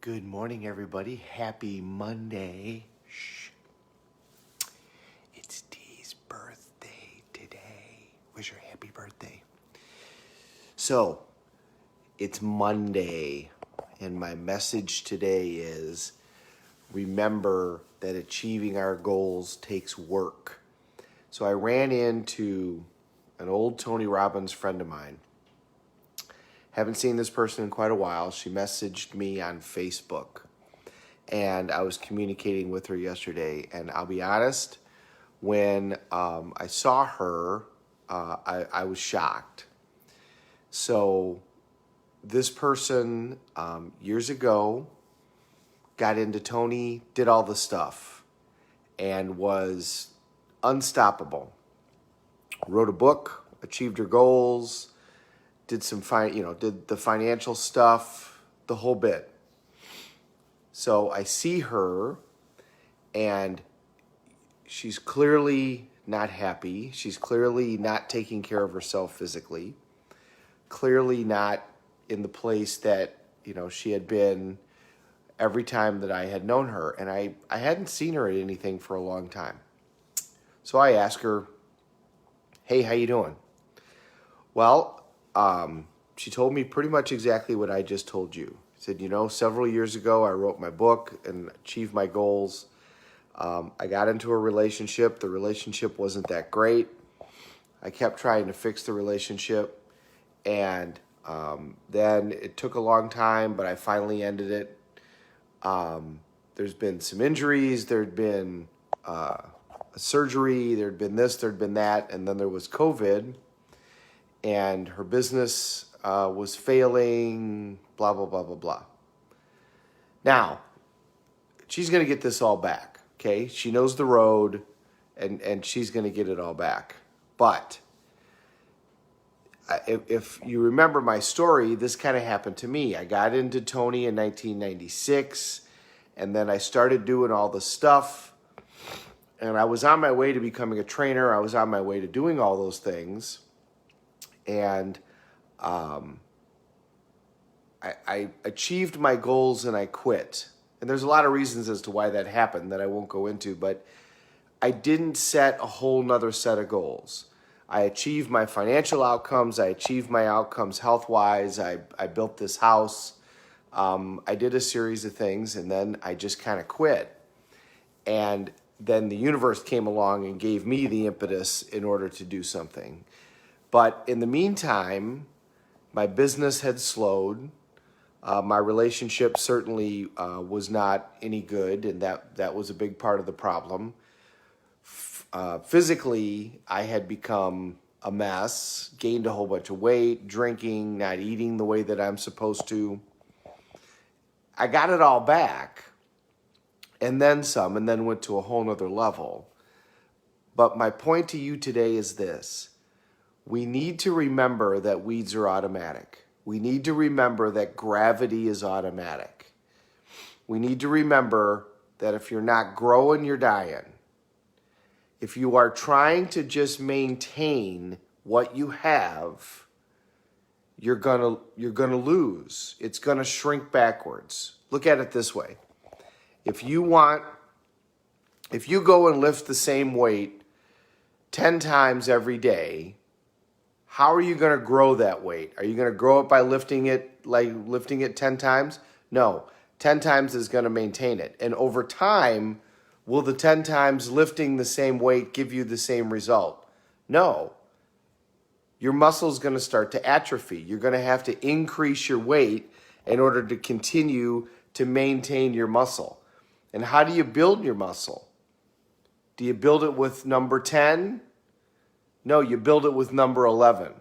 Good morning, everybody. Happy Monday. Shh. It's Dee's birthday today. Wish her happy birthday. So, it's Monday, and my message today is remember that achieving our goals takes work. So, I ran into an old Tony Robbins friend of mine. Haven't seen this person in quite a while. She messaged me on Facebook, and I was communicating with her yesterday. And I'll be honest, when I saw her, I was shocked. So this person, years ago, got into Tony, did all the stuff, and was unstoppable. Wrote a book, achieved her goals, did did the financial stuff, the whole bit. So I see her, and she's clearly not happy. She's clearly not taking care of herself physically. Clearly not in the place that, she had been every time that I had known her. And I hadn't seen her at anything for a long time. So I asked her, hey, how you doing? Well, she told me pretty much exactly what I just told you. She said, several years ago, I wrote my book and achieved my goals. I got into a relationship. The relationship wasn't that great. I kept trying to fix the relationship. And then it took a long time, but I finally ended it. There's been some injuries. There'd been a surgery. There'd been this, there'd been that. And then there was COVID. And her business was failing, blah, blah, blah, blah, blah. Now, she's going to get this all back, okay? She knows the road, and she's going to get it all back. But if you remember my story, this kind of happened to me. I got into Tony in 1996, and then I started doing all the stuff, and I was on my way to becoming a trainer. I was on my way to doing all those things. And I achieved my goals and I quit. And there's a lot of reasons as to why that happened that I won't go into, but I didn't set a whole nother set of goals. I achieved my financial outcomes. I achieved my outcomes health-wise. I built this house. I did a series of things, and then I just kind of quit. And then the universe came along and gave me the impetus in order to do something. But in the meantime, my business had slowed. My relationship certainly was not any good, and that was a big part of the problem. Physically, I had become a mess, gained a whole bunch of weight, drinking, not eating the way that I'm supposed to. I got it all back, and then some, and then went to a whole nother level. But my point to you today is this. We need to remember that weeds are automatic. We need to remember that gravity is automatic. We need to remember that if you're not growing, you're dying. If you are trying to just maintain what you have, you're gonna lose. It's gonna shrink backwards. Look at it this way. If you go and lift the same weight 10 times every day, how are you going to grow that weight? Are you going to grow it by lifting it 10 times? No, 10 times is going to maintain it. And over time, will the 10 times lifting the same weight give you the same result? No. Your muscle is going to start to atrophy. You're going to have to increase your weight in order to continue to maintain your muscle. And how do you build your muscle? Do you build it with number 10? No, you build it with number 11.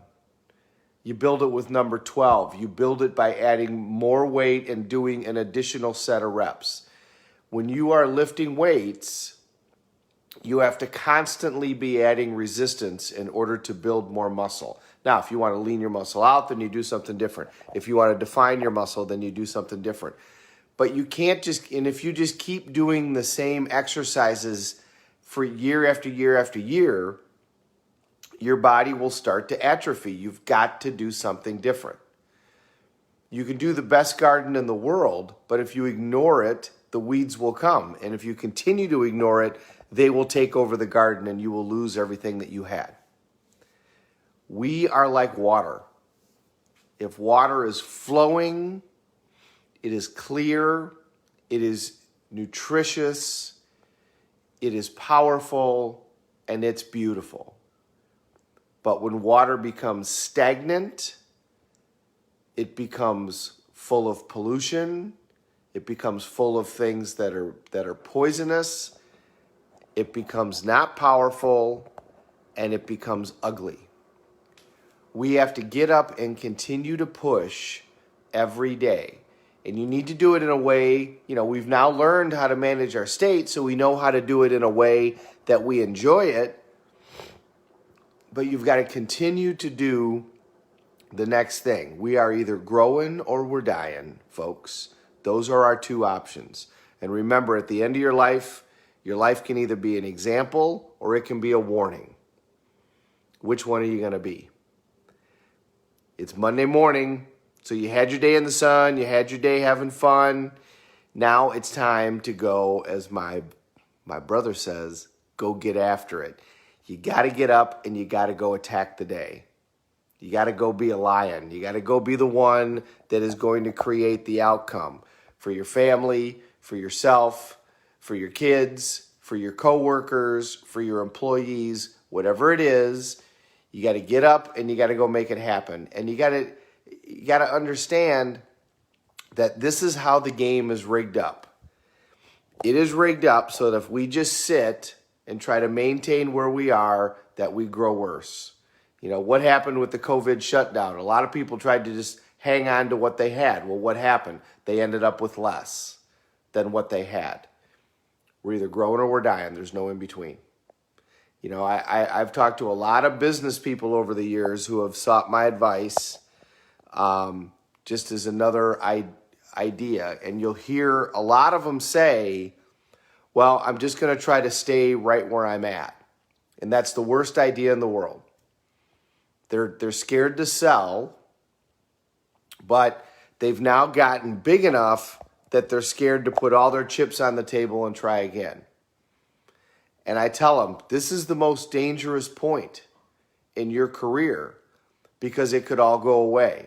You build it with number 12. You build it by adding more weight and doing an additional set of reps. When you are lifting weights, you have to constantly be adding resistance in order to build more muscle. Now, if you want to lean your muscle out, then you do something different. If you want to define your muscle, then you do something different. But you can't and if you just keep doing the same exercises for year after year after year, your body will start to atrophy. You've got to do something different. You can do the best garden in the world, but if you ignore it, the weeds will come. And if you continue to ignore it, they will take over the garden and you will lose everything that you had. We are like water. If water is flowing, it is clear, it is nutritious, it is powerful, and it's beautiful. But when water becomes stagnant, it becomes full of pollution, it becomes full of things that are poisonous, it becomes not powerful, and it becomes ugly. We have to get up and continue to push every day. And you need to do it in a way, we've now learned how to manage our state, so we know how to do it in a way that we enjoy it. But you've got to continue to do the next thing. We are either growing or we're dying, folks. Those are our two options. And remember, at the end of your life can either be an example or it can be a warning. Which one are you going to be? It's Monday morning, so you had your day in the sun, you had your day having fun. Now it's time to go, as my brother says, go get after it. You got to get up and you got to go attack the day. You got to go be a lion. You got to go be the one that is going to create the outcome for your family, for yourself, for your kids, for your coworkers, for your employees, whatever it is. You got to get up and you got to go make it happen. And you got to understand that this is how the game is rigged up. It is rigged up so that if we just sit and try to maintain where we are, that we grow worse. What happened with the COVID shutdown? A lot of people tried to just hang on to what they had. Well, what happened? They ended up with less than what they had. We're either growing or we're dying. There's no in between. I've talked to a lot of business people over the years who have sought my advice just as another idea. And you'll hear a lot of them say, well, I'm just going to try to stay right where I'm at. And that's the worst idea in the world. They're scared to sell, but they've now gotten big enough that they're scared to put all their chips on the table and try again. And I tell them, this is the most dangerous point in your career because it could all go away.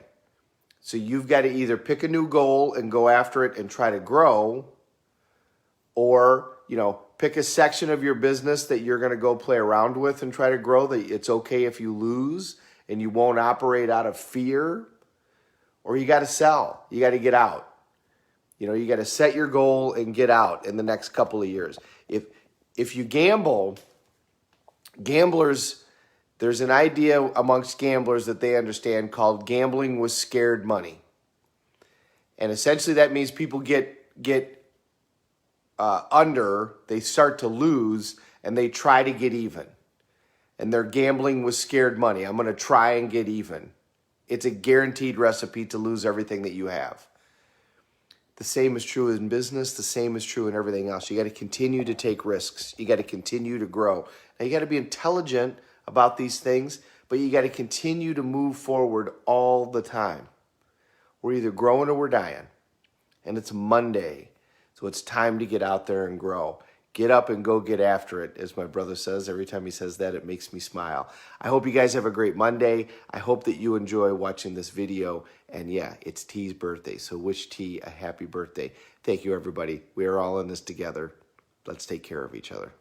So you've got to either pick a new goal and go after it and try to grow, or, pick a section of your business that you're going to go play around with and try to grow, that it's okay if you lose and you won't operate out of fear, or you got to sell. You got to get out. You got to set your goal and get out in the next couple of years. If you gamblers, there's an idea amongst gamblers that they understand called gambling with scared money. And essentially that means people get under, they start to lose, and they try to get even. And they're gambling with scared money. I'm going to try and get even. It's a guaranteed recipe to lose everything that you have. The same is true in business. The same is true in everything else. You got to continue to take risks. You got to continue to grow. Now, you got to be intelligent about these things, but you got to continue to move forward all the time. We're either growing or we're dying. And it's Monday, so it's time to get out there and grow. Get up and go get after it, as my brother says. Every time he says that, it makes me smile. I hope you guys have a great Monday. I hope that you enjoy watching this video. And yeah, it's T's birthday, so wish T a happy birthday. Thank you, everybody. We are all in this together. Let's take care of each other.